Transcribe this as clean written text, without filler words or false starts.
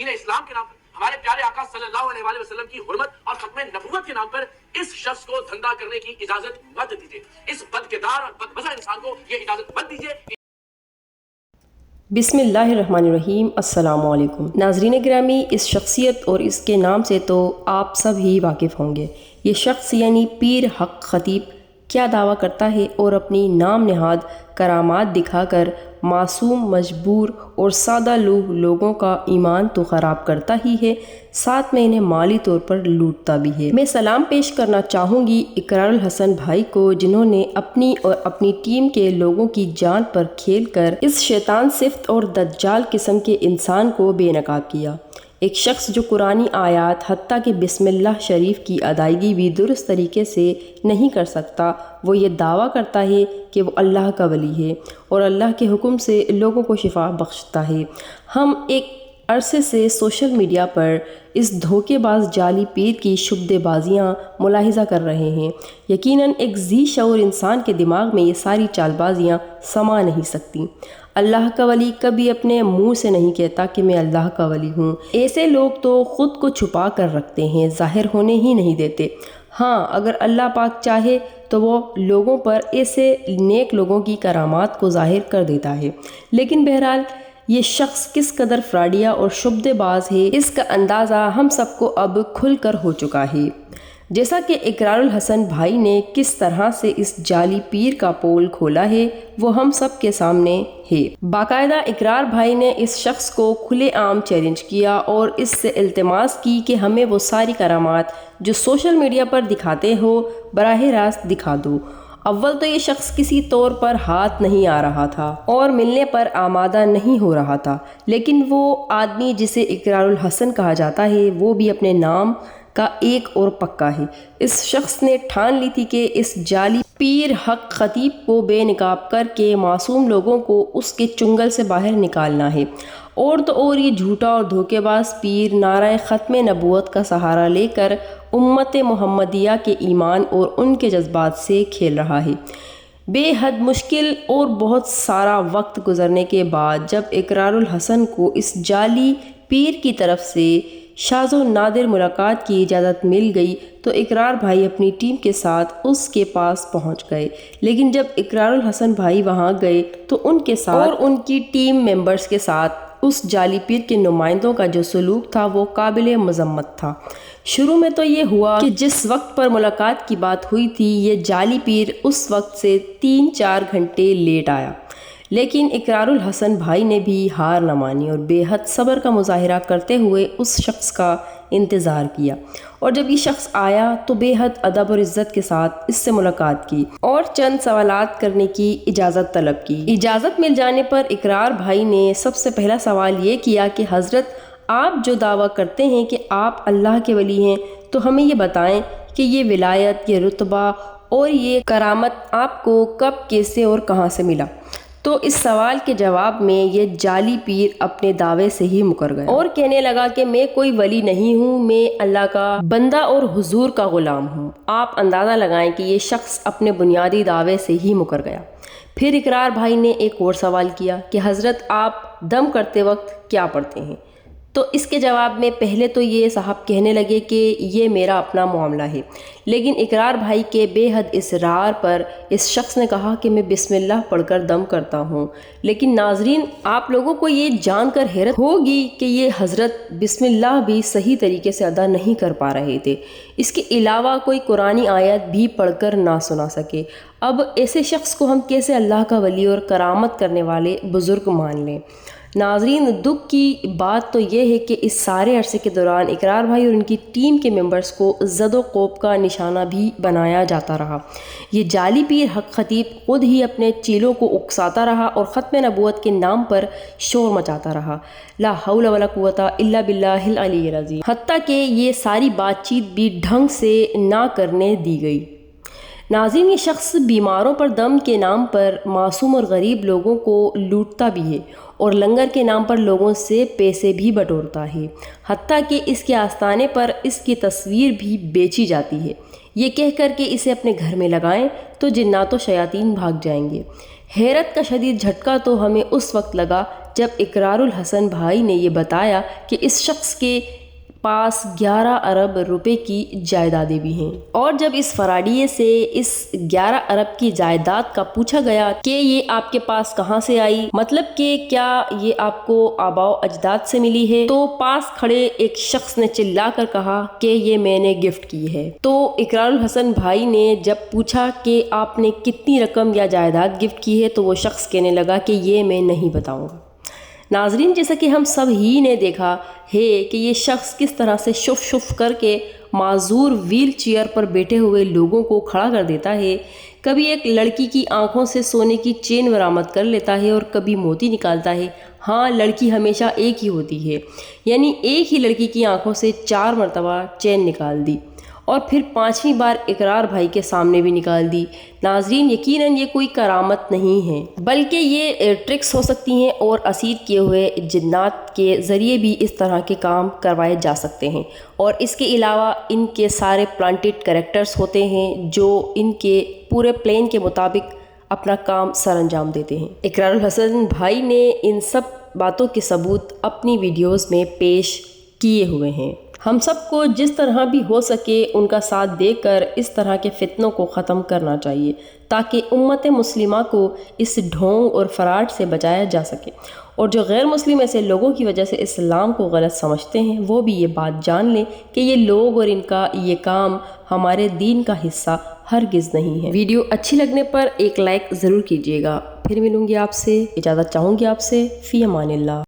دین اسلام کے نام پر، ہمارے پیارے آقا صلی اللہ علیہ وآلہ وسلم کی حرمت اور ختم نبوت کے نام پر اس شخص کو دھندا کرنے کی اجازت مت دیجیے. اس بدکردار اور بدمزہ انسان کو یہ اجازت مت دیجیے. بسم اللہ الرحمن الرحیم. السلام علیکم ناظرین گرامی. اس شخصیت اور اس کے نام سے تو آپ سب ہی واقف ہوں گے. یہ شخص یعنی پیر حق خطیب کیا دعویٰ کرتا ہے اور اپنی نام نہاد کرامات دکھا کر معصوم، مجبور اور سادہ لوگوں کا ایمان تو خراب کرتا ہی ہے، ساتھ میں انہیں مالی طور پر لوٹتا بھی ہے. میں سلام پیش کرنا چاہوں گی اقرار الحسن بھائی کو، جنہوں نے اپنی اور اپنی ٹیم کے لوگوں کی جان پر کھیل کر اس شیطان صفت اور دجال قسم کے انسان کو بے نقاب کیا. ایک شخص جو قرآنی آیات حتیٰ کہ بسم اللہ شریف کی ادائیگی بھی درست طریقے سے نہیں کر سکتا، وہ یہ دعویٰ کرتا ہے کہ وہ اللہ کا ولی ہے اور اللہ کے حکم سے لوگوں کو شفا بخشتا ہے. ہم ایک عرصے سے سوشل میڈیا پر اس دھوکے باز جعلی پیر کی شبدے بازیاں ملاحظہ کر رہے ہیں. یقیناً ایک ذی شعور انسان کے دماغ میں یہ ساری چال بازیاں سما نہیں سکتی. اللہ کا ولی کبھی اپنے منہ سے نہیں کہتا کہ میں اللہ کا ولی ہوں. ایسے لوگ تو خود کو چھپا کر رکھتے ہیں، ظاہر ہونے ہی نہیں دیتے. ہاں، اگر اللہ پاک چاہے تو وہ لوگوں پر ایسے نیک لوگوں کی کرامات کو ظاہر کر دیتا ہے. لیکن بہرحال یہ شخص کس قدر فراڈیا اور شبدے باز ہے، اس کا اندازہ ہم سب کو اب کھل کر ہو چکا ہے. جیسا کہ اقرار الحسن بھائی نے کس طرح سے اس جعلی پیر کا پول کھولا ہے وہ ہم سب کے سامنے ہے. باقاعدہ اقرار بھائی نے اس شخص کو کھلے عام چیلنج کیا اور اس سے التماس کی کہ ہمیں وہ ساری کرامات جو سوشل میڈیا پر دکھاتے ہو براہ راست دکھا دو. اول تو یہ شخص کسی طور پر ہاتھ نہیں آ رہا تھا اور ملنے پر آمادہ نہیں ہو رہا تھا، لیکن وہ آدمی جسے اقرار الحسن کہا جاتا ہے وہ بھی اپنے نام کا ایک اور پکا ہے. اس شخص نے ٹھان لی تھی کہ اس جعلی پیر حق خطیب کو بے نقاب کر کے معصوم لوگوں کو اس کے چنگل سے باہر نکالنا ہے. اور تو اور یہ جھوٹا اور دھوکے باز پیر نعرہ ختم نبوت کا سہارا لے کر امت محمدیہ کے ایمان اور ان کے جذبات سے کھیل رہا ہے. بے حد مشکل اور بہت سارا وقت گزرنے کے بعد جب اقرار الحسن کو اس جعلی پیر کی طرف سے شاذ و نادر ملاقات کی اجازت مل گئی تو اقرار بھائی اپنی ٹیم کے ساتھ اس کے پاس پہنچ گئے. لیکن جب اقرار الحسن بھائی وہاں گئے تو ان کے ساتھ اور ان کی ٹیم ممبرز کے ساتھ اس جعلی پیر کے نمائندوں کا جو سلوک تھا وہ قابل مذمت تھا. شروع میں تو یہ ہوا کہ جس وقت پر ملاقات کی بات ہوئی تھی یہ جعلی پیر اس وقت سے 3-4 گھنٹے لیٹ آیا. لیکن اقرار الحسن بھائی نے بھی ہار نہ مانی اور بے حد صبر کا مظاہرہ کرتے ہوئے اس شخص کا انتظار کیا. اور جب یہ شخص آیا تو بے حد ادب اور عزت کے ساتھ اس سے ملاقات کی اور چند سوالات کرنے کی اجازت طلب کی. اجازت مل جانے پر اقرار بھائی نے سب سے پہلا سوال یہ کیا کہ حضرت، آپ جو دعویٰ کرتے ہیں کہ آپ اللہ کے ولی ہیں تو ہمیں یہ بتائیں کہ یہ ولایت، یہ رتبہ اور یہ کرامت آپ کو کب، کیسے اور کہاں سے ملا؟ تو اس سوال کے جواب میں یہ جعلی پیر اپنے دعوے سے ہی مکر گیا اور کہنے لگا کہ میں کوئی ولی نہیں ہوں، میں اللہ کا بندہ اور حضور کا غلام ہوں. آپ اندازہ لگائیں کہ یہ شخص اپنے بنیادی دعوے سے ہی مکر گیا. پھر اقرار بھائی نے ایک اور سوال کیا کہ حضرت، آپ دم کرتے وقت کیا پڑھتے ہیں؟ تو اس کے جواب میں پہلے تو یہ صاحب کہنے لگے کہ یہ میرا اپنا معاملہ ہے، لیکن اقرار بھائی کے بے حد اصرار پر اس شخص نے کہا کہ میں بسم اللہ پڑھ کر دم کرتا ہوں. لیکن ناظرین، آپ لوگوں کو یہ جان کر حیرت ہوگی کہ یہ حضرت بسم اللہ بھی صحیح طریقے سے ادا نہیں کر پا رہے تھے، اس کے علاوہ کوئی قرآنی آیت بھی پڑھ کر نہ سنا سکے. اب ایسے شخص کو ہم کیسے اللہ کا ولی اور کرامت کرنے والے بزرگ مان لیں؟ ناظرین، دکھ کی بات تو یہ ہے کہ اس سارے عرصے کے دوران اقرار بھائی اور ان کی ٹیم کے ممبرز کو زد و کوب کا نشانہ بھی بنایا جاتا رہا. یہ جعلی پیر حق خطیب خود ہی اپنے چیلوں کو اکساتا رہا اور ختم نبوت کے نام پر شور مچاتا رہا. لا حول ولا قوت الا باللہ العلی العظیم. حتیٰ کہ یہ ساری بات چیت بھی ڈھنگ سے نہ کرنے دی گئی. ناظرین، یہ شخص بیماروں پر دم کے نام پر معصوم اور غریب لوگوں کو لوٹتا بھی ہے اور لنگر کے نام پر لوگوں سے پیسے بھی بٹورتا ہے. حتیٰ کہ اس کے آستانے پر اس کی تصویر بھی بیچی جاتی ہے، یہ کہہ کر کہ اسے اپنے گھر میں لگائیں تو جنات و شیاطین بھاگ جائیں گے. حیرت کا شدید جھٹکا تو ہمیں اس وقت لگا جب اقرار الحسن بھائی نے یہ بتایا کہ اس شخص کے پاس 11 ارب روپے کی جائیدادیں بھی ہیں، اور جب اس فراڈیے سے اس 11 ارب کی جائیداد کا پوچھا گیا کہ یہ آپ کے پاس کہاں سے آئی، مطلب کہ کیا یہ آپ کو آباء و اجداد سے ملی ہے، تو پاس کھڑے ایک شخص نے چلا کر کہا کہ یہ میں نے گفٹ کی ہے۔ تو اقرار الحسن بھائی نے جب پوچھا کہ آپ نے کتنی رقم یا جائیداد گفٹ کی ہے تو وہ شخص کہنے لگا کہ یہ میں نہیں بتاؤں گا۔ ناظرین، جیسا کہ ہم سب ہی نے دیکھا ہے کہ یہ شخص کس طرح سے شف شف کر کے معذور ویل چیئر پر بیٹھے ہوئے لوگوں کو کھڑا کر دیتا ہے، کبھی ایک لڑکی کی آنکھوں سے سونے کی چین برآمد کر لیتا ہے اور کبھی موتی نکالتا ہے۔ ہاں، لڑکی ہمیشہ ایک ہی ہوتی ہے، یعنی ایک ہی لڑکی کی آنکھوں سے 4 مرتبہ چین نکال دی اور پھر 5ویں بار اقرار بھائی کے سامنے بھی نکال دی۔ ناظرین، یقیناً یہ کوئی کرامت نہیں ہے، بلکہ یہ ٹرکس ہو سکتی ہیں اور اسیر کیے ہوئے جنات کے ذریعے بھی اس طرح کے کام کروائے جا سکتے ہیں، اور اس کے علاوہ ان کے سارے پلانٹڈ کریکٹرز ہوتے ہیں جو ان کے پورے پلان کے مطابق اپنا کام سر انجام دیتے ہیں۔ اقرار الحسن بھائی نے ان سب باتوں کے ثبوت اپنی ویڈیوز میں پیش کیے ہوئے ہیں۔ ہم سب کو جس طرح بھی ہو سکے ان کا ساتھ دے کر اس طرح کے فتنوں کو ختم کرنا چاہیے تاکہ امت مسلمہ کو اس ڈھونگ اور فراڈ سے بچایا جا سکے، اور جو غیر مسلم ایسے لوگوں کی وجہ سے اسلام کو غلط سمجھتے ہیں وہ بھی یہ بات جان لیں کہ یہ لوگ اور ان کا یہ کام ہمارے دین کا حصہ ہرگز نہیں ہے۔ ویڈیو اچھی لگنے پر ایک لائک ضرور کیجیے گا۔ پھر ملوں گی آپ سے، اجازت چاہوں گی آپ سے، فی امان اللہ۔